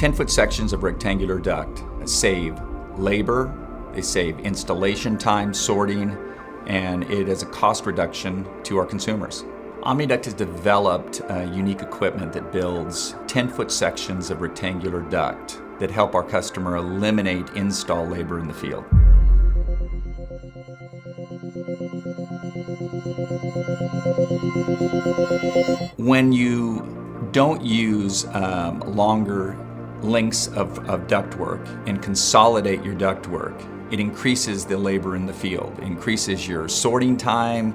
10-foot sections of rectangular duct save labor, they save installation time, sorting, and it is a cost reduction to our consumers. OmniDuct has developed unique equipment that builds 10-foot sections of rectangular duct that help our customer eliminate install labor in the field. When you don't use longer lengths of ductwork and consolidate your ductwork, it increases the labor in the field. It increases your sorting time,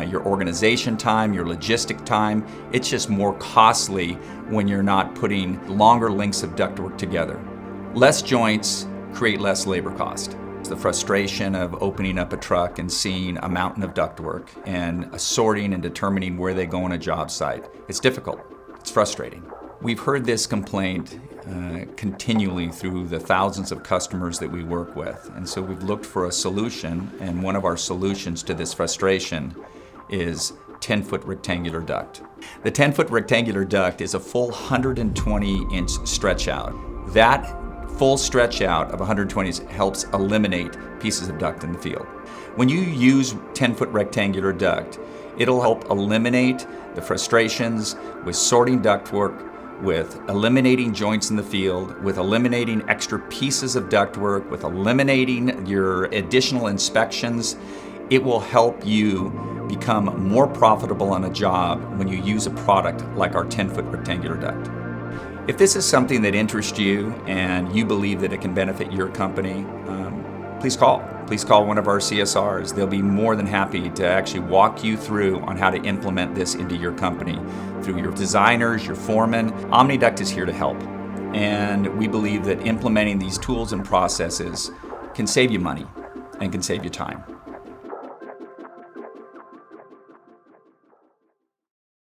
your organization time, your logistic time. It's just more costly when you're not putting longer lengths of ductwork together. Less joints create less labor cost. It's the frustration of opening up a truck and seeing a mountain of ductwork and sorting and determining where they go on a job site. It's difficult. It's frustrating. We've heard this complaint continually through the thousands of customers that we work with. And so we've looked for a solution, and one of our solutions to this frustration is 10-foot rectangular duct. The 10-foot rectangular duct is a full 120-inch stretch out. That full stretch out of 120 helps eliminate pieces of duct in the field. When you use 10-foot rectangular duct, it'll help eliminate the frustrations with sorting ductwork, with eliminating joints in the field, with eliminating extra pieces of ductwork, with eliminating your additional inspections. It will help you become more profitable on a job when you use a product like our 10-foot rectangular duct. If this is something that interests you and you believe that it can benefit your company, please call. Please call one of our CSRs. They'll be more than happy to actually walk you through on how to implement this into your company through your designers, your foremen. OmniDuct is here to help. And we believe that implementing these tools and processes can save you money and can save you time.